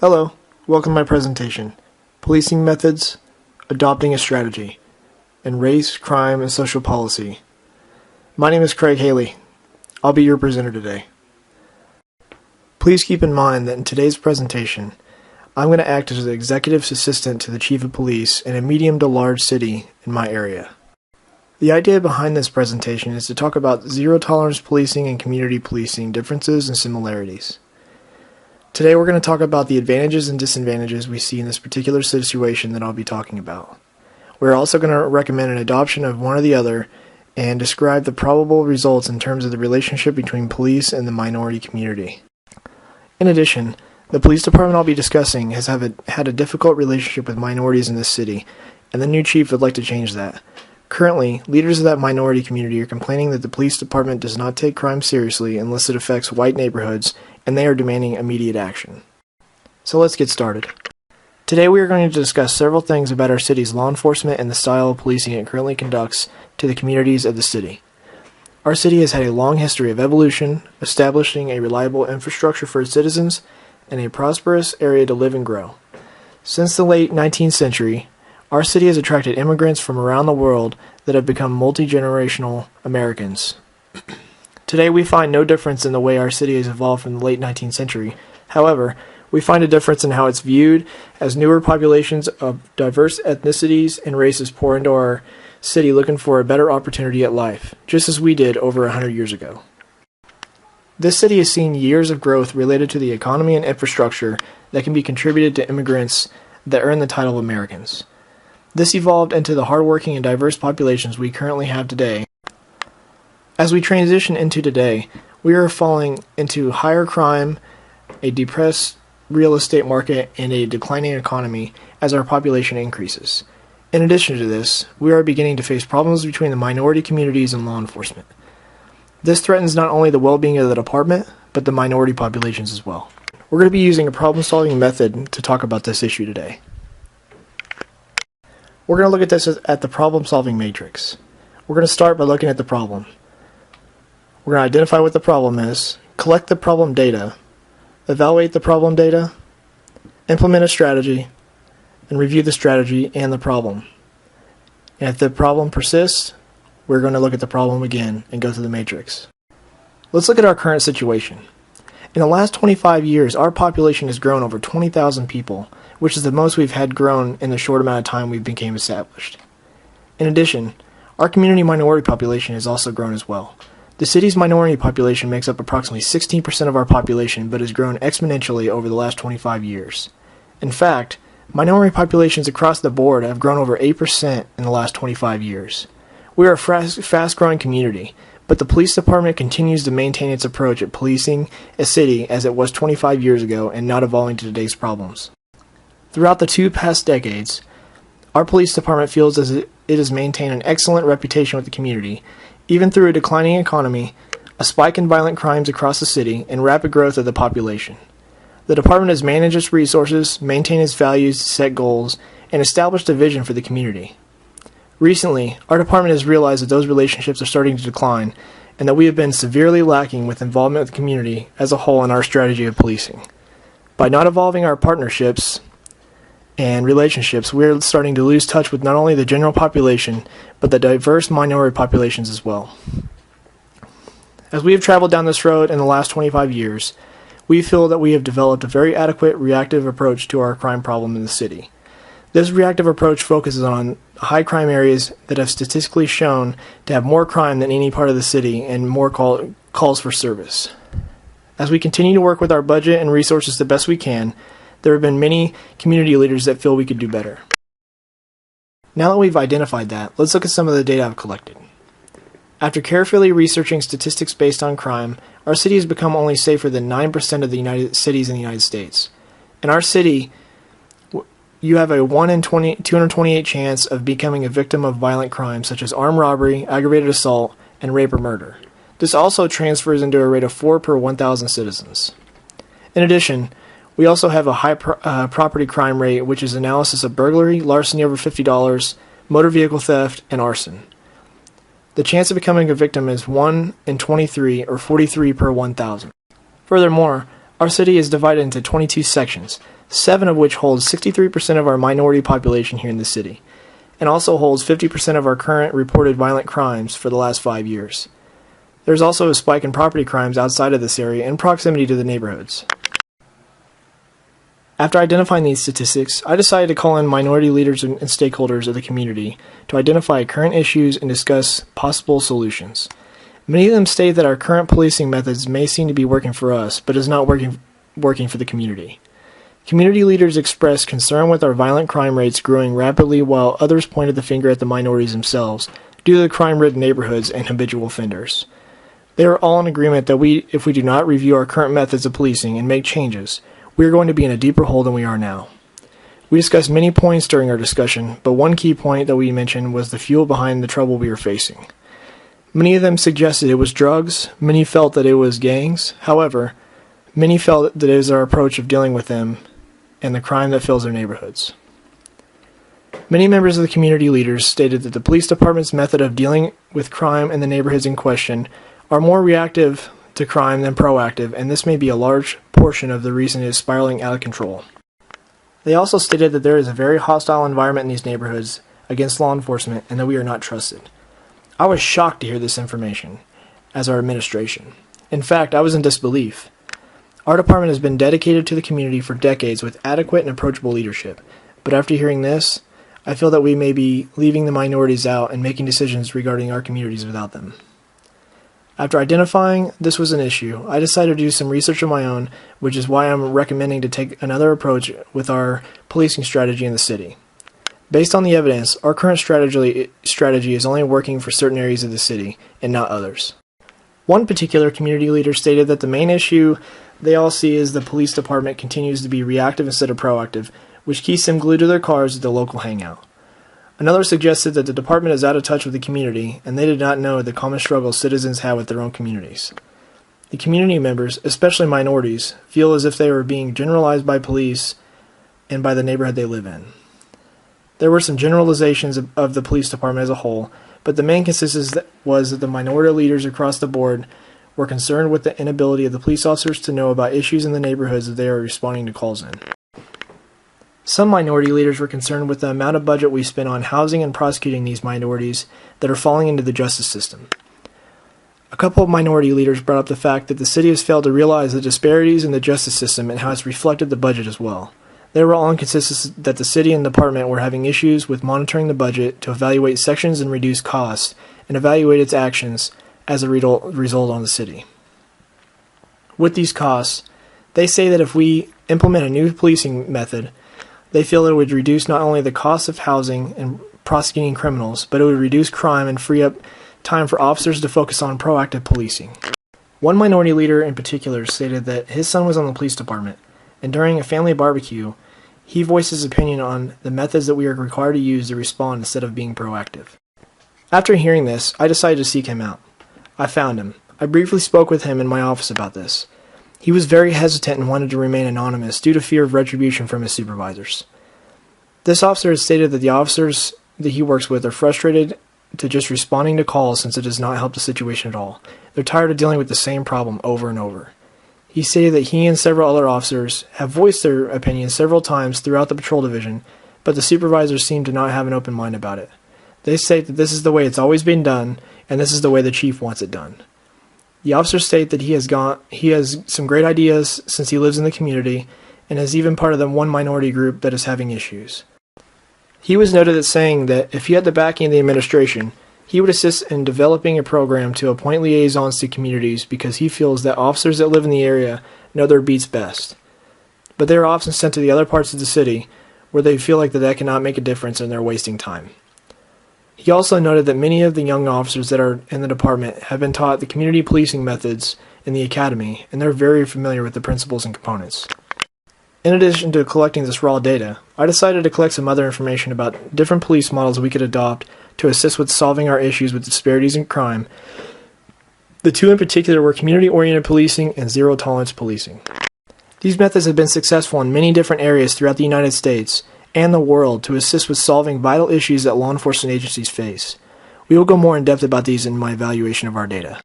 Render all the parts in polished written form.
Hello, welcome to my presentation, Policing Methods, Adopting a Strategy, in Race, Crime, and Social Policy. My name is Craig Haley. I'll be your presenter today. Please keep in mind that in today's presentation, I'm going to act as the executive assistant to the Chief of Police in a medium to large city in my area. The idea behind this presentation is to talk about zero-tolerance policing and community policing differences and similarities. Today we're going to talk about the advantages and disadvantages we see in this particular situation that I'll be talking about. We're also going to recommend an adoption of one or the other and describe the probable results in terms of the relationship between police and the minority community. In addition, the police department I'll be discussing has had a difficult relationship with minorities in this city, and the new chief would like to change that. Currently, leaders of that minority community are complaining that the police department does not take crime seriously unless it affects white neighborhoods, and they are demanding immediate action. So let's get started. Today we are going to discuss several things about our city's law enforcement and the style of policing it currently conducts to the communities of the city. Our city has had a long history of evolution, establishing a reliable infrastructure for its citizens, and a prosperous area to live and grow. Since the late 19th century, our city has attracted immigrants from around the world that have become multi-generational Americans. Today we find no difference in the way our city has evolved from the late 19th century. However, we find a difference in how it's viewed as newer populations of diverse ethnicities and races pour into our city looking for a better opportunity at life, just as we did over 100 years ago. This city has seen years of growth related to the economy and infrastructure that can be contributed to immigrants that earn the title of Americans. This evolved into the hardworking and diverse populations we currently have today. As we transition into today, we are falling into higher crime, a depressed real estate market, and a declining economy as our population increases. In addition to this, we are beginning to face problems between the minority communities and law enforcement. This threatens not only the well-being of the department, but the minority populations as well. We're going to be using a problem-solving method to talk about this issue today. We're going to look at this at the problem-solving matrix. We're going to start by looking at the problem. We're going to identify what the problem is, collect the problem data, evaluate the problem data, implement a strategy, and review the strategy and the problem. And if the problem persists, we're going to look at the problem again and go through the matrix. Let's look at our current situation. In the last 25 years, our population has grown over 20,000 people, which is the most we've had grown in the short amount of time we became established. In addition, our community minority population has also grown as well. The city's minority population makes up approximately 16% of our population, but has grown exponentially over the last 25 years. In fact, minority populations across the board have grown over 8% in the last 25 years. We are a fast-growing community, but the police department continues to maintain its approach at policing a city as it was 25 years ago and not evolving to today's problems. Throughout the two past decades, our police department feels as it has maintained an excellent reputation with the community, even through a declining economy, a spike in violent crimes across the city, and rapid growth of the population. The department has managed its resources, maintained its values, set goals, and established a vision for the community. Recently, our department has realized that those relationships are starting to decline, and that we have been severely lacking with involvement with the community as a whole in our strategy of policing. By not evolving our partnerships and relationships, we are starting to lose touch with not only the general population, but the diverse minority populations as well. As we have traveled down this road in the last 25 years, we feel that we have developed a very adequate reactive approach to our crime problem in the city. This reactive approach focuses on high crime areas that have statistically shown to have more crime than any part of the city and more calls for service. As we continue to work with our budget and resources the best we can, there have been many community leaders that feel we could do better. Now that we've identified that, let's look at some of the data I've collected. After carefully researching statistics based on crime, our city has become only safer than 9% of the cities in the United States. In our city, you have a 1 in 228 chance of becoming a victim of violent crime such as armed robbery, aggravated assault, and rape or murder. This also transfers into a rate of 4 per 1,000 citizens. In addition, we also have a high property crime rate, which is analysis of burglary, larceny over $50, motor vehicle theft, and arson. The chance of becoming a victim is 1 in 23, or 43 per 1,000. Furthermore, our city is divided into 22 sections. 7 of which holds 63% of our minority population here in the city, and also holds 50% of our current reported violent crimes for the last 5 years. There's also a spike in property crimes outside of this area in proximity to the neighborhoods. After identifying these statistics, I decided to call in minority leaders and stakeholders of the community to identify current issues and discuss possible solutions. Many of them state that our current policing methods may seem to be working for us, but is not working for the community. Community leaders expressed concern with our violent crime rates growing rapidly, while others pointed the finger at the minorities themselves due to the crime-ridden neighborhoods and habitual offenders. They are all in agreement that if we do not review our current methods of policing and make changes, we are going to be in a deeper hole than we are now. We discussed many points during our discussion, but one key point that we mentioned was the fuel behind the trouble we are facing. Many of them suggested it was drugs, many felt that it was gangs. However, many felt that it is our approach of dealing with them and the crime that fills their neighborhoods. Many members of the community leaders stated that the police department's method of dealing with crime in the neighborhoods in question are more reactive to crime than proactive, and this may be a large portion of the reason it is spiraling out of control. They also stated that there is a very hostile environment in these neighborhoods against law enforcement and that we are not trusted. I was shocked to hear this information as our administration. In fact, I was in disbelief. Our department has been dedicated to the community for decades with adequate and approachable leadership, but after hearing this, I feel that we may be leaving the minorities out and making decisions regarding our communities without them. After identifying this was an issue, I decided to do some research of my own, which is why I'm recommending to take another approach with our policing strategy in the city. Based on the evidence, our current strategy is only working for certain areas of the city and not others. One particular community leader stated that the main issue they all see is the police department continues to be reactive instead of proactive, which keeps them glued to their cars at the local hangout. Another suggested that the department is out of touch with the community, and they did not know the common struggles citizens have with their own communities. The community members, especially minorities, feel as if they were being generalized by police and by the neighborhood they live in. There were some generalizations of the police department as a whole, but the main consensus was that the minority leaders across the board were concerned with the inability of the police officers to know about issues in the neighborhoods that they are responding to calls in. Some minority leaders were concerned with the amount of budget we spend on housing and prosecuting these minorities that are falling into the justice system. A couple of minority leaders brought up the fact that the city has failed to realize the disparities in the justice system and how it's reflected the budget as well. They were all in consensus that the city and department were having issues with monitoring the budget to evaluate sections and reduce costs, and evaluate its actions as a result on the city. With these costs, they say that if we implement a new policing method, they feel it would reduce not only the cost of housing and prosecuting criminals, but it would reduce crime and free up time for officers to focus on proactive policing. One minority leader in particular stated that his son was on the police department, and during a family barbecue, he voiced his opinion on the methods that we are required to use to respond instead of being proactive. After hearing this, I decided to seek him out. I found him. I briefly spoke with him in my office about this. He was very hesitant and wanted to remain anonymous due to fear of retribution from his supervisors. This officer has stated that the officers that he works with are frustrated to just responding to calls since it does not help the situation at all. They're tired of dealing with the same problem over and over. He stated that he and several other officers have voiced their opinions several times throughout the patrol division, but the supervisors seem to not have an open mind about it. They state that this is the way it's always been done, and this is the way the chief wants it done. The officers state that he has some great ideas since he lives in the community, and is even part of the one minority group that is having issues. He was noted as saying that if he had the backing of the administration, he would assist in developing a program to appoint liaisons to communities because he feels that officers that live in the area know their beats best. But they are often sent to the other parts of the city where they feel like that cannot make a difference and they're wasting time. He also noted that many of the young officers that are in the department have been taught the community policing methods in the academy, and they're very familiar with the principles and components. In addition to collecting this raw data, I decided to collect some other information about different police models we could adopt to assist with solving our issues with disparities in crime. The two in particular were community-oriented policing and zero-tolerance policing. These methods have been successful in many different areas throughout the United States and the world to assist with solving vital issues that law enforcement agencies face. We will go more in depth about these in my evaluation of our data.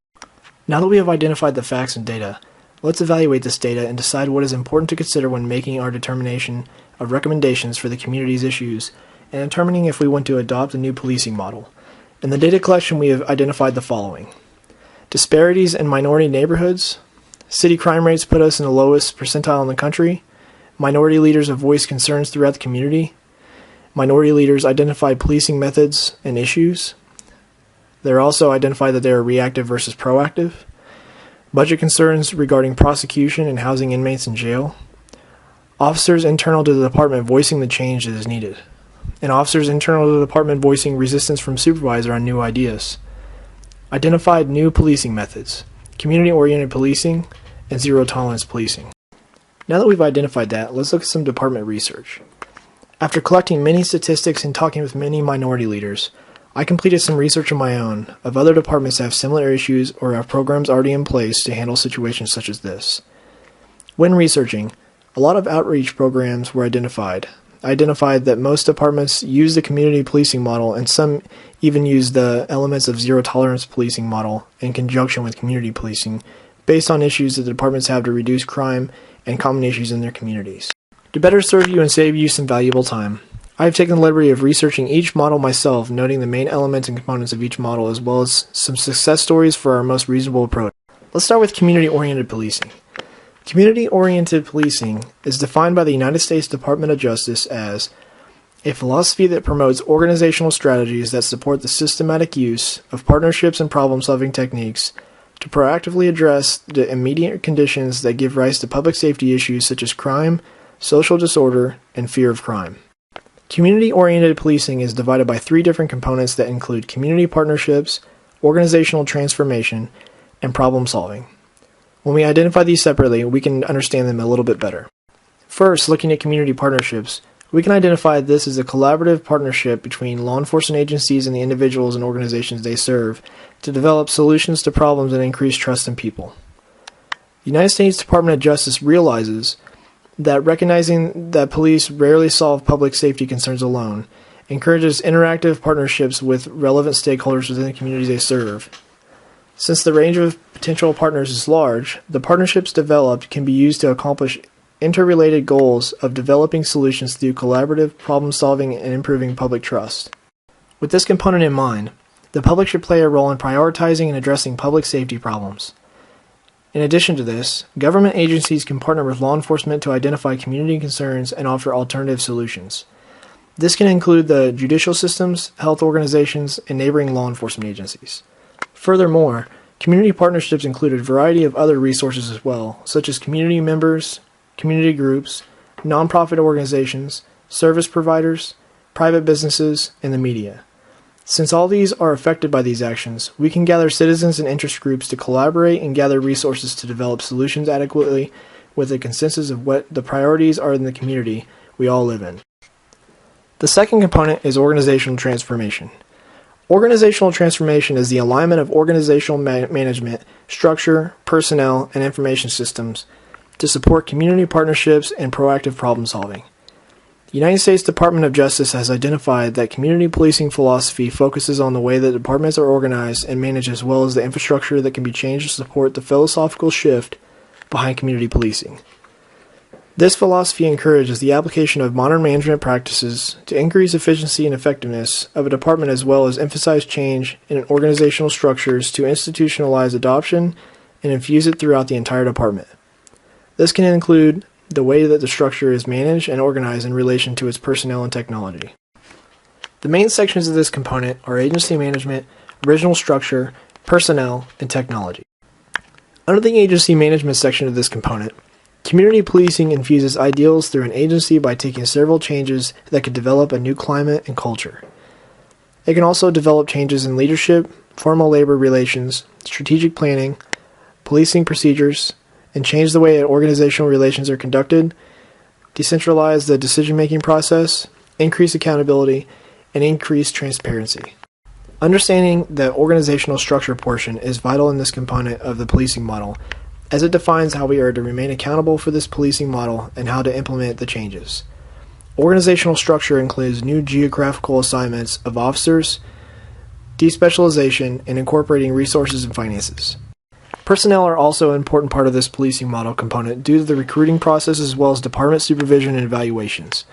Now that we have identified the facts and data, Let's evaluate this data and decide what is important to consider when making our determination of recommendations for the community's issues and determining if we want to adopt a new policing model. In the data collection, we have identified the following: disparities in minority neighborhoods, city crime rates put us in the lowest percentile in the country, minority leaders have voiced concerns throughout the community, minority leaders identified policing methods and issues. They're also identified that they are reactive versus proactive, budget concerns regarding prosecution and housing inmates in jail, officers internal to the department voicing the change that is needed, and officers internal to the department voicing resistance from supervisor on new ideas. Identified new policing methods, community-oriented policing, and zero-tolerance policing. Now that we've identified that, let's look at some department research. After collecting many statistics and talking with many minority leaders, I completed some research of my own of other departments that have similar issues or have programs already in place to handle situations such as this. When researching, a lot of outreach programs were identified. I identified that most departments use the community policing model, and some even use the elements of zero-tolerance policing model in conjunction with community policing based on issues that the departments have to reduce crime and common issues in their communities. To better serve you and save you some valuable time, I have taken the liberty of researching each model myself, noting the main elements and components of each model, as well as some success stories for our most reasonable approach. Let's start with community-oriented policing. Community-oriented policing is defined by the United States Department of Justice as a philosophy that promotes organizational strategies that support the systematic use of partnerships and problem-solving techniques to proactively address the immediate conditions that give rise to public safety issues such as crime, social disorder, and fear of crime. Community-oriented policing is divided by three different components that include community partnerships, organizational transformation, and problem solving. When we identify these separately, we can understand them a little bit better. First, looking at community partnerships, we can identify this as a collaborative partnership between law enforcement agencies and the individuals and organizations they serve to develop solutions to problems and increase trust in people. The United States Department of Justice realizes that recognizing that police rarely solve public safety concerns alone encourages interactive partnerships with relevant stakeholders within the communities they serve. Since the range of potential partners is large, the partnerships developed can be used to accomplish interrelated goals of developing solutions through collaborative problem solving and improving public trust. With this component in mind, the public should play a role in prioritizing and addressing public safety problems. In addition to this, government agencies can partner with law enforcement to identify community concerns and offer alternative solutions. This can include the judicial systems, health organizations, and neighboring law enforcement agencies. Furthermore, community partnerships include a variety of other resources as well, such as community members, community groups, nonprofit organizations, service providers, private businesses, and the media. Since all these are affected by these actions, we can gather citizens and interest groups to collaborate and gather resources to develop solutions adequately with a consensus of what the priorities are in the community we all live in. The second component is organizational transformation. Organizational transformation is the alignment of organizational management, structure, personnel, and information systems to support community partnerships and proactive problem solving. The United States Department of Justice has identified that community policing philosophy focuses on the way that departments are organized and managed, as well as the infrastructure that can be changed to support the philosophical shift behind community policing. This philosophy encourages the application of modern management practices to increase efficiency and effectiveness of a department, as well as emphasize change in organizational structures to institutionalize adoption and infuse it throughout the entire department. This can include the way that the structure is managed and organized in relation to its personnel and technology. The main sections of this component are agency management, original structure, personnel, and technology. Under the agency management section of this component, community policing infuses ideals through an agency by taking several changes that could develop a new climate and culture. It can also develop changes in leadership, formal labor relations, strategic planning, policing procedures, and change the way that organizational relations are conducted, decentralize the decision-making process, increase accountability, and increase transparency. Understanding the organizational structure portion is vital in this component of the policing model, as it defines how we are to remain accountable for this policing model and how to implement the changes. Organizational structure includes new geographical assignments of officers, despecialization, and incorporating resources and finances. Personnel are also an important part of this policing model component due to the recruiting process as well as department supervision and evaluations.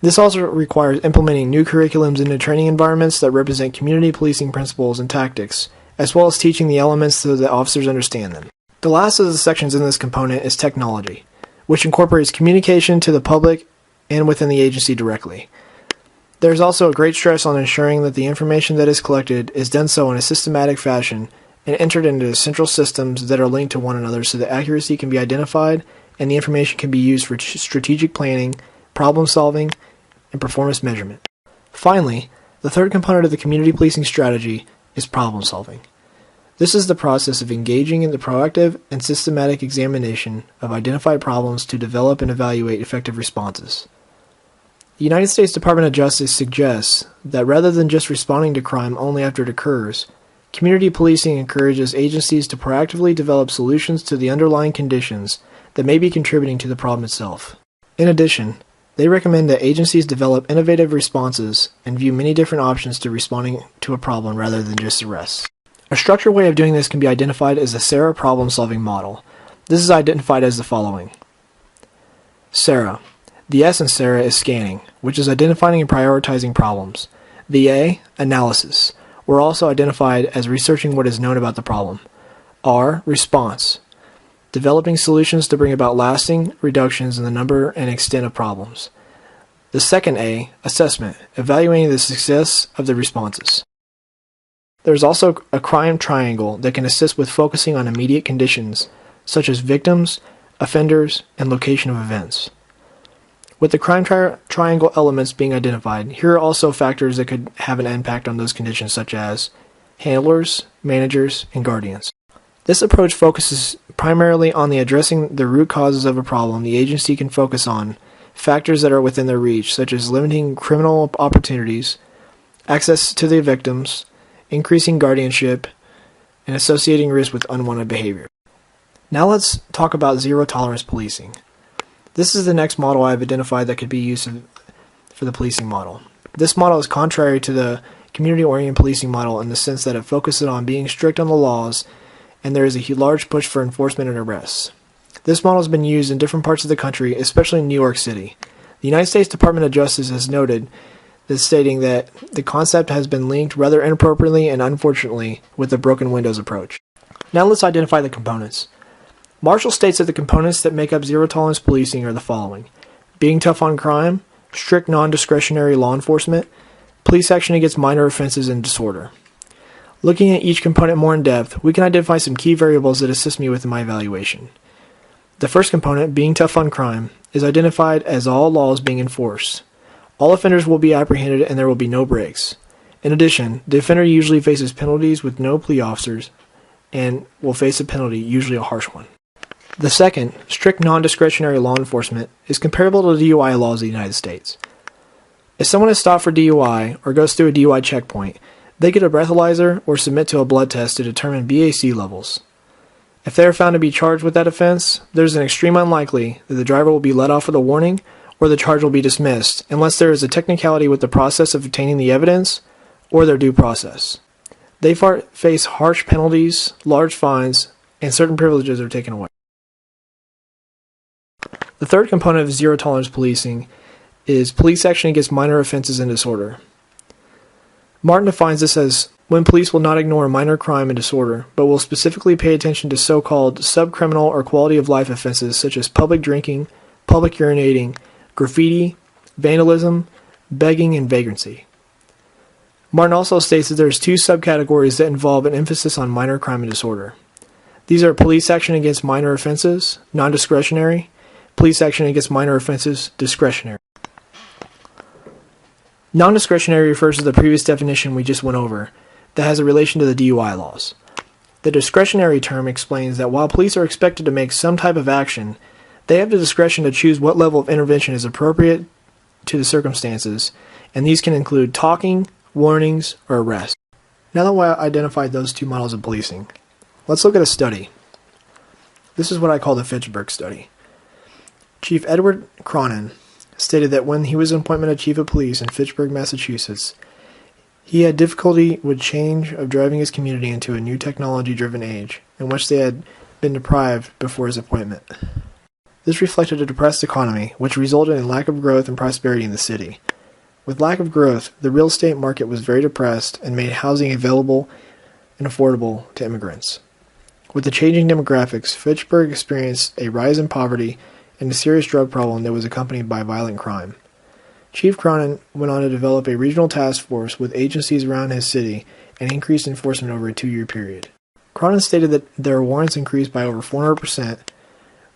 This also requires implementing new curriculums into training environments that represent community policing principles and tactics, as well as teaching the elements so that officers understand them. The last of the sections in this component is technology, which incorporates communication to the public and within the agency directly. There is also a great stress on ensuring that the information that is collected is done so in a systematic fashion and entered into central systems that are linked to one another so that accuracy can be identified and the information can be used for strategic planning, problem solving, and performance measurement. Finally, the third component of the community policing strategy is problem solving. This is the process of engaging in the proactive and systematic examination of identified problems to develop and evaluate effective responses. The United States Department of Justice suggests that rather than just responding to crime only after it occurs, community policing encourages agencies to proactively develop solutions to the underlying conditions that may be contributing to the problem itself. In addition, they recommend that agencies develop innovative responses and view many different options to responding to a problem rather than just arrests. A structured way of doing this can be identified as the SARA problem-solving model. This is identified as the following. SARA. The S in SARA is scanning, which is identifying and prioritizing problems. The A, analysis. We're also identified as researching what is known about the problem. R, response. Developing solutions to bring about lasting reductions in the number and extent of problems. The second A, assessment, evaluating the success of the responses. There's also a crime triangle that can assist with focusing on immediate conditions, such as victims, offenders, and location of events. With the crime triangle elements being identified, here are also factors that could have an impact on those conditions, such as handlers, managers, and guardians. This approach focuses primarily on the addressing the root causes of a problem. The agency can focus on factors that are within their reach, such as limiting criminal opportunities, access to the victims, increasing guardianship, and associating risk with unwanted behavior. Now let's talk about zero-tolerance policing. This is the next model I've identified that could be used for the policing model. This model is contrary to the community-oriented policing model in the sense that it focuses on being strict on the laws, and there is a large push for enforcement and arrests. This model has been used in different parts of the country, especially in New York City. The United States Department of Justice has noted this, stating that the concept has been linked rather inappropriately and unfortunately with the broken windows approach. Now let's identify the components. Marshall states that the components that make up zero-tolerance policing are the following: being tough on crime, strict non-discretionary law enforcement, police action against minor offenses and disorder. Looking at each component more in depth, we can identify some key variables that assist me with my evaluation. The first component, being tough on crime, is identified as all laws being enforced. All offenders will be apprehended and there will be no breaks. In addition, the offender usually faces penalties with no plea officers and will face a penalty, usually a harsh one. The second, strict non-discretionary law enforcement, is comparable to the DUI laws of the United States. If someone is stopped for DUI or goes through a DUI checkpoint, they get a breathalyzer or submit to a blood test to determine BAC levels. If they are found to be charged with that offense, there's an extreme unlikely that the driver will be let off with a warning or the charge will be dismissed unless there is a technicality with the process of obtaining the evidence or their due process. They face harsh penalties, large fines, and certain privileges are taken away. The third component of zero-tolerance policing is police action against minor offenses and disorder. Martin defines this as when police will not ignore minor crime and disorder, but will specifically pay attention to so-called subcriminal or quality of life offenses such as public drinking, public urinating, graffiti, vandalism, begging, and vagrancy. Martin also states that there's two subcategories that involve an emphasis on minor crime and disorder. These are police action against minor offenses, non-discretionary, police action against minor offenses, discretionary. Non-discretionary refers to the previous definition we just went over that has a relation to the DUI laws. The discretionary term explains that while police are expected to make some type of action, they have the discretion to choose what level of intervention is appropriate to the circumstances, and these can include talking, warnings, or arrest. Now that we identified those two models of policing, let's look at a study. This is what I call the Fitchburg study. Chief Edward Cronin stated that when he was appointed as chief of police in Fitchburg, Massachusetts, He had difficulty with change of driving his community into a new technology-driven age, in which they had been deprived before his appointment. This reflected a depressed economy, which resulted in lack of growth and prosperity in the city. With lack of growth, the real estate market was very depressed and made housing available and affordable to immigrants. With the changing demographics, Fitchburg experienced a rise in poverty and a serious drug problem that was accompanied by violent crime. Chief Cronin went on to develop a regional task force with agencies around his city and increased enforcement over a 2-year period. Cronin stated that their warrants increased by over 400%,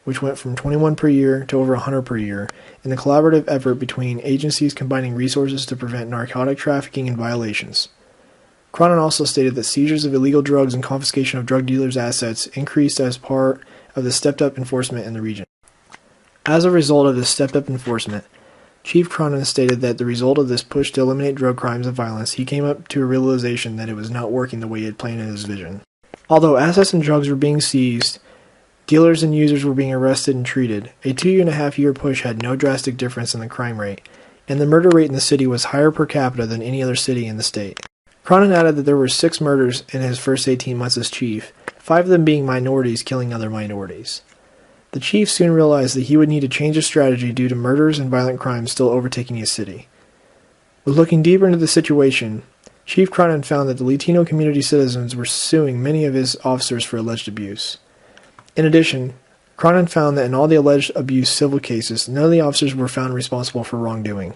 which went from 21 per year to over 100 per year, in the collaborative effort between agencies combining resources to prevent narcotic trafficking and violations. Cronin also stated that seizures of illegal drugs and confiscation of drug dealers' assets increased as part of the stepped-up enforcement in the region. As a result of this stepped-up enforcement, Chief Cronin stated that the result of this push to eliminate drug crimes and violence, he came up to a realization that it was not working the way he had planned in his vision. Although assets and drugs were being seized, dealers and users were being arrested and treated, a 2.5-year push had no drastic difference in the crime rate, and the murder rate in the city was higher per capita than any other city in the state. Cronin added that there were 6 murders in his first 18 months as chief, 5 of them being minorities killing other minorities. The chief soon realized that he would need to change his strategy due to murders and violent crimes still overtaking his city. With looking deeper into the situation, Chief Cronin found that the Latino community citizens were suing many of his officers for alleged abuse. In addition, Cronin found that in all the alleged abuse civil cases, none of the officers were found responsible for wrongdoing.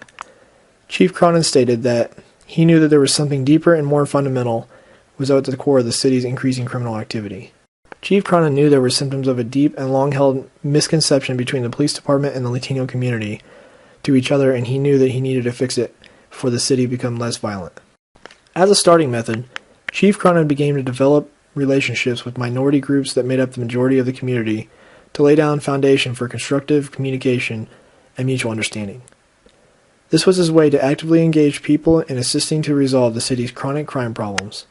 Chief Cronin stated that he knew that there was something deeper and more fundamental was at the core of the city's increasing criminal activity. Chief Cronin knew there were symptoms of a deep and long-held misconception between the police department and the Latino community to each other, and he knew that he needed to fix it before the city became less violent. As a starting method, Chief Cronin began to develop relationships with minority groups that made up the majority of the community to lay down foundation for constructive communication and mutual understanding. This was his way to actively engage people in assisting to resolve the city's chronic crime problems.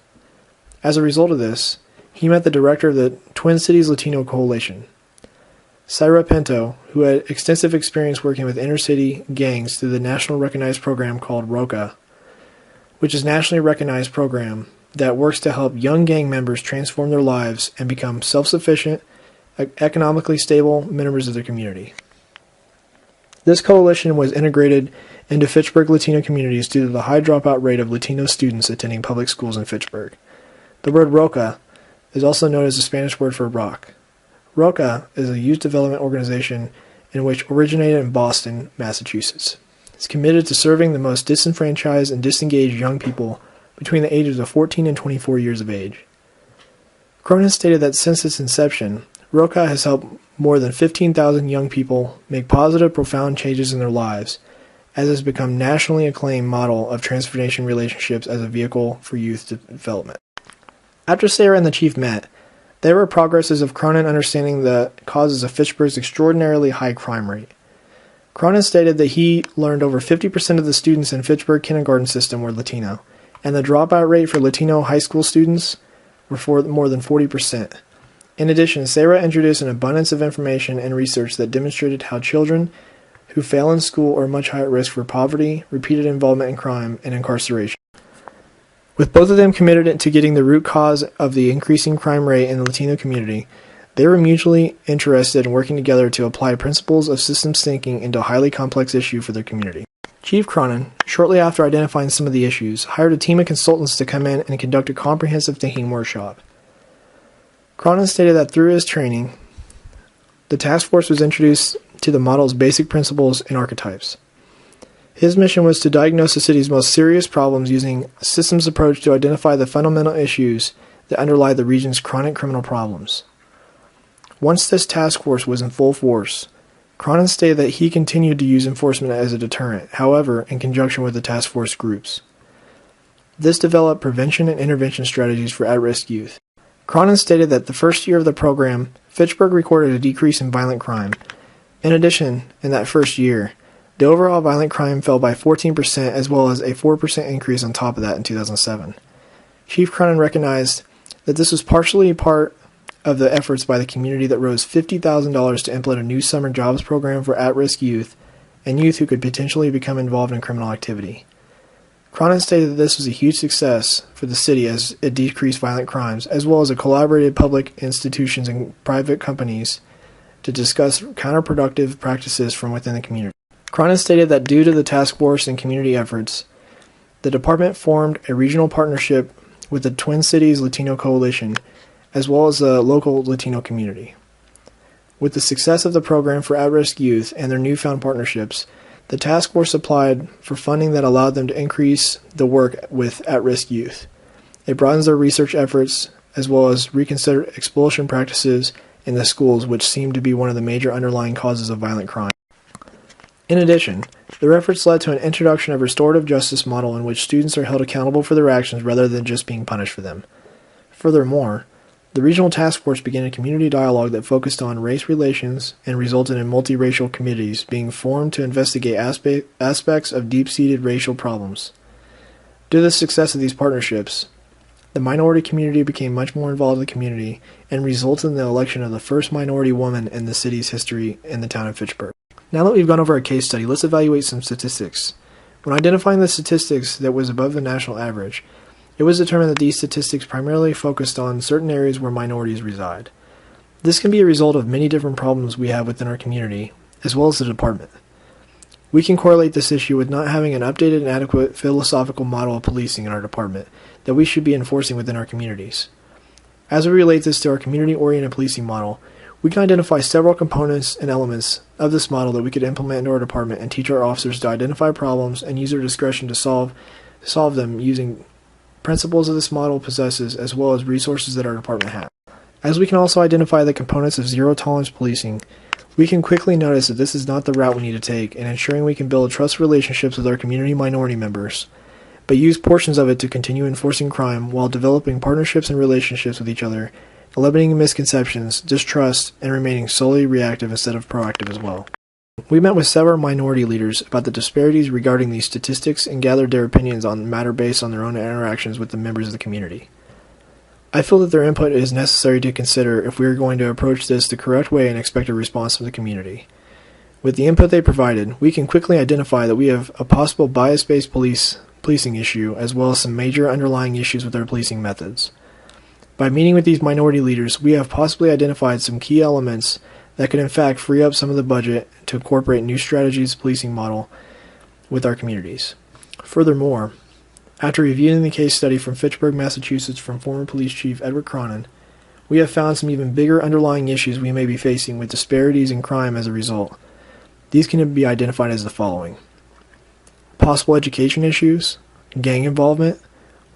As a result of this, he met the director of the Twin Cities Latino Coalition, Syra Pinto, who had extensive experience working with inner-city gangs through the nationally recognized program called ROCA, which is a nationally recognized program that works to help young gang members transform their lives and become self-sufficient, economically stable members of their community. This coalition was integrated into Fitchburg Latino communities due to the high dropout rate of Latino students attending public schools in Fitchburg. The word ROCA is also known as the Spanish word for rock. ROCA is a youth development organization in which originated in Boston, Massachusetts. It's committed to serving the most disenfranchised and disengaged young people between the ages of 14 and 24 years of age. Cronin stated that since its inception, ROCA has helped more than 15,000 young people make positive, profound changes in their lives, as it has become a nationally acclaimed model of transformation relationships as a vehicle for youth development. After Sarah and the chief met, there were progresses of Cronin understanding the causes of Fitchburg's extraordinarily high crime rate. Cronin stated that he learned over 50% of the students in Fitchburg kindergarten system were Latino, and the dropout rate for Latino high school students were more than 40%. In addition, Sarah introduced an abundance of information and research that demonstrated how children who fail in school are much higher at risk for poverty, repeated involvement in crime, and incarceration. With both of them committed to getting the root cause of the increasing crime rate in the Latino community, they were mutually interested in working together to apply principles of systems thinking into a highly complex issue for their community. Chief Cronin, shortly after identifying some of the issues, hired a team of consultants to come in and conduct a comprehensive thinking workshop. Cronin stated that through his training, the task force was introduced to the model's basic principles and archetypes. His mission was to diagnose the city's most serious problems using a systems approach to identify the fundamental issues that underlie the region's chronic criminal problems. Once this task force was in full force, Cronin stated that he continued to use enforcement as a deterrent, however, in conjunction with the task force groups. This developed prevention and intervention strategies for at-risk youth. Cronin stated that the first year of the program, Fitchburg recorded a decrease in violent crime. In addition, in that first year, the overall violent crime fell by 14% as well as a 4% increase on top of that in 2007. Chief Cronin recognized that this was partially part of the efforts by the community that rose $50,000 to implement a new summer jobs program for at-risk youth and youth who could potentially become involved in criminal activity. Cronin stated that this was a huge success for the city as it decreased violent crimes, as well as it collaborated public institutions and private companies to discuss counterproductive practices from within the community. Cronin stated that due to the task force and community efforts, the department formed a regional partnership with the Twin Cities Latino Coalition, as well as the local Latino community. With the success of the program for at-risk youth and their newfound partnerships, the task force applied for funding that allowed them to increase the work with at-risk youth. It broadens their research efforts, as well as reconsider expulsion practices in the schools, which seem to be one of the major underlying causes of violent crime. In addition, their efforts led to an introduction of a restorative justice model in which students are held accountable for their actions rather than just being punished for them. Furthermore, the regional task force began a community dialogue that focused on race relations and resulted in multiracial committees being formed to investigate aspects of deep-seated racial problems. Due to the success of these partnerships, the minority community became much more involved in the community and resulted in the election of the first minority woman in the city's history in the town of Fitchburg. Now that we've gone over a case study, let's evaluate some statistics. When identifying the statistics that was above the national average, it was determined that these statistics primarily focused on certain areas where minorities reside. This can be a result of many different problems we have within our community, as well as the department. We can correlate this issue with not having an updated and adequate philosophical model of policing in our department that we should be enforcing within our communities. As we relate this to our community-oriented policing model, we can identify several components and elements of this model that we could implement into our department and teach our officers to identify problems and use their discretion to solve them using principles of this model possesses, as well as resources that our department has. As we can also identify the components of zero-tolerance policing, we can quickly notice that this is not the route we need to take in ensuring we can build trust relationships with our community minority members, but use portions of it to continue enforcing crime while developing partnerships and relationships with each other, eliminating misconceptions, distrust, and remaining solely reactive instead of proactive as well. We met with several minority leaders about the disparities regarding these statistics and gathered their opinions on the matter based on their own interactions with the members of the community. I feel that their input is necessary to consider if we are going to approach this the correct way and expect a response from the community. With the input they provided, we can quickly identify that we have a possible bias-based policing issue as well as some major underlying issues with our policing methods. By meeting with these minority leaders, we have possibly identified some key elements that could in fact free up some of the budget to incorporate new strategies policing model with our communities. Furthermore, after reviewing the case study from Fitchburg, Massachusetts from former police chief Edward Cronin, we have found some even bigger underlying issues we may be facing with disparities in crime as a result. These can be identified as the following: possible education issues, gang involvement,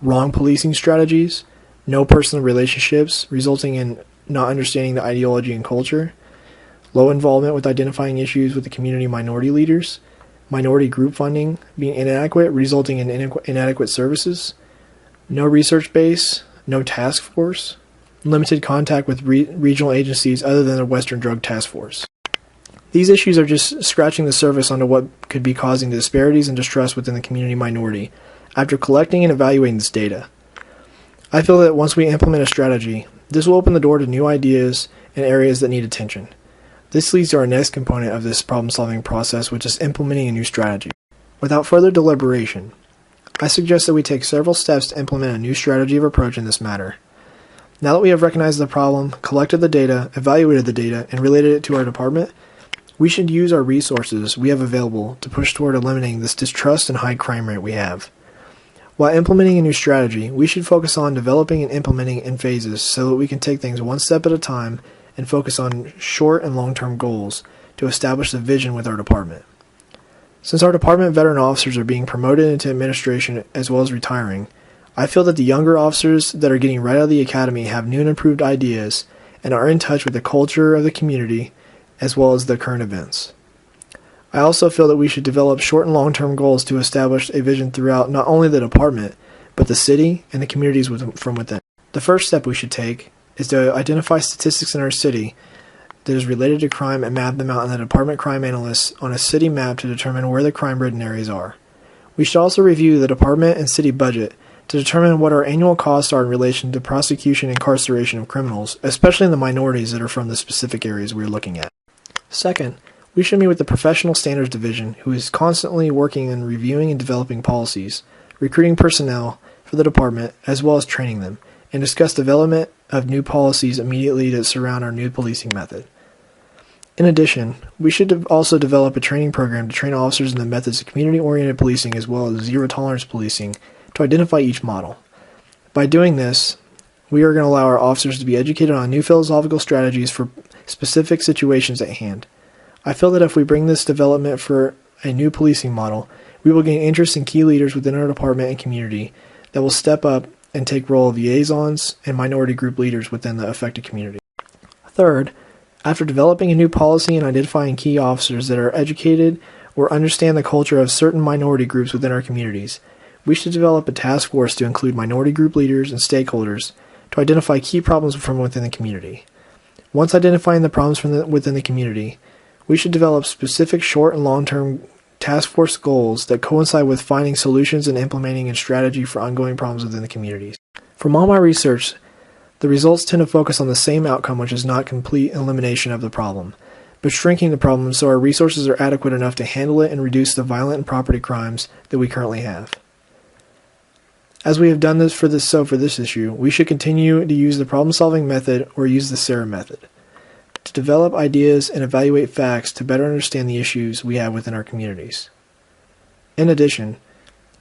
wrong policing strategies, no personal relationships resulting in not understanding the ideology and culture, low involvement with identifying issues with the community minority leaders, minority group funding being inadequate resulting in inadequate services, no research base, no task force, limited contact with regional agencies other than the Western Drug Task Force. These issues are just scratching the surface onto what could be causing the disparities and distrust within the community minority after collecting and evaluating this data. I feel that once we implement a strategy, this will open the door to new ideas and areas that need attention. This leads to our next component of this problem-solving process, which is implementing a new strategy. Without further deliberation, I suggest that we take several steps to implement a new strategy of approach in this matter. Now that we have recognized the problem, collected the data, evaluated the data, and related it to our department, we should use our resources we have available to push toward eliminating this distrust and high crime rate we have. While implementing a new strategy, we should focus on developing and implementing in phases so that we can take things one step at a time and focus on short and long-term goals to establish the vision with our department. Since our department veteran officers are being promoted into administration as well as retiring, I feel that the younger officers that are getting right out of the academy have new and improved ideas and are in touch with the culture of the community as well as the current events. I also feel that we should develop short and long-term goals to establish a vision throughout not only the department, but the city and the communities from within. The first step we should take is to identify statistics in our city that is related to crime and map them out in the department crime analysts on a city map to determine where the crime-ridden areas are. We should also review the department and city budget to determine what our annual costs are in relation to prosecution and incarceration of criminals, especially in the minorities that are from the specific areas we are looking at. Second, we should meet with the Professional Standards Division, who is constantly working on reviewing and developing policies recruiting personnel for the department, as well as training them, and discuss development of new policies immediately that surround our new policing method. In addition, we should also develop a training program to train officers in the methods of community-oriented policing as well as zero-tolerance policing to identify each model. By doing this, we are going to allow our officers to be educated on new philosophical strategies for specific situations at hand. I feel that if we bring this development for a new policing model, we will gain interest in key leaders within our department and community that will step up and take role of liaisons and minority group leaders within the affected community. Third, after developing a new policy and identifying key officers that are educated or understand the culture of certain minority groups within our communities, we should develop a task force to include minority group leaders and stakeholders to identify key problems from within the community. Once identifying the problems from within the community, we should develop specific short and long-term task force goals that coincide with finding solutions and implementing a strategy for ongoing problems within the communities. From all my research, the results tend to focus on the same outcome, which is not complete elimination of the problem, but shrinking the problem so our resources are adequate enough to handle it and reduce the violent and property crimes that we currently have. As we have done this for this issue, we should continue to use the problem-solving method or use the SARA method to develop ideas and evaluate facts to better understand the issues we have within our communities. In addition,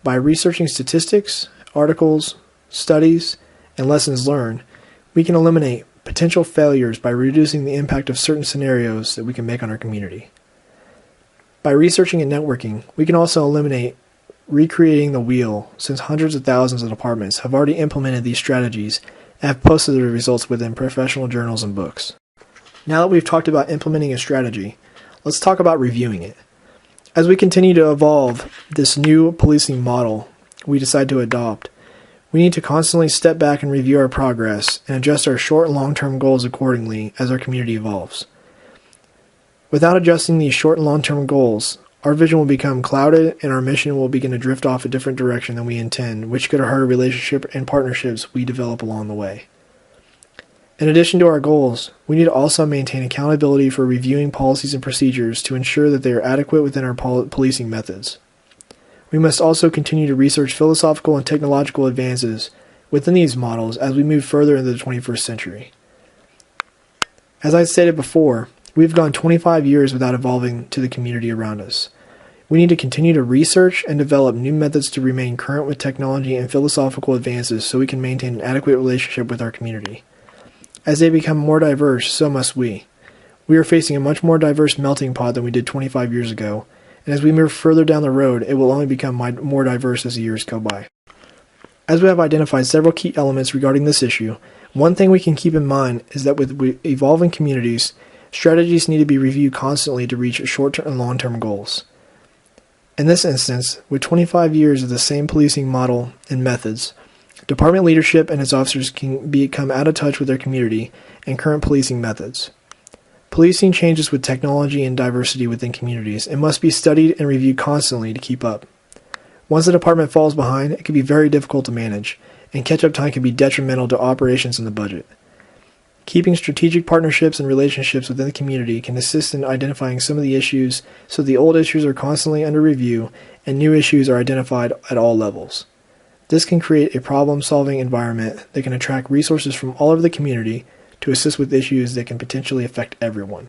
by researching statistics, articles, studies, and lessons learned, we can eliminate potential failures by reducing the impact of certain scenarios that we can make on our community. By researching and networking, we can also eliminate recreating the wheel, since hundreds of thousands of departments have already implemented these strategies and have posted their results within professional journals and books. Now that we've talked about implementing a strategy, let's talk about reviewing it. As we continue to evolve this new policing model we decide to adopt, we need to constantly step back and review our progress and adjust our short and long-term goals accordingly as our community evolves. Without adjusting these short and long-term goals, our vision will become clouded and our mission will begin to drift off a different direction than we intend, which could hurt a relationship and partnerships we develop along the way. In addition to our goals, we need to also maintain accountability for reviewing policies and procedures to ensure that they are adequate within our policing methods. We must also continue to research philosophical and technological advances within these models as we move further into the 21st century. As I stated before, we've gone 25 years without evolving to the community around us. We need to continue to research and develop new methods to remain current with technology and philosophical advances so we can maintain an adequate relationship with our community. As they become more diverse, so must we. We are facing a much more diverse melting pot than we did 25 years ago, and as we move further down the road, it will only become more diverse as the years go by. As we have identified several key elements regarding this issue, one thing we can keep in mind is that with evolving communities, strategies need to be reviewed constantly to reach short-term and long-term goals. In this instance, with 25 years of the same policing model and methods, department leadership and its officers can become out of touch with their community and current policing methods. Policing changes with technology and diversity within communities and must be studied and reviewed constantly to keep up. Once the department falls behind, it can be very difficult to manage, and catch-up time can be detrimental to operations and the budget. Keeping strategic partnerships and relationships within the community can assist in identifying some of the issues so the old issues are constantly under review and new issues are identified at all levels. This can create a problem-solving environment that can attract resources from all over the community to assist with issues that can potentially affect everyone.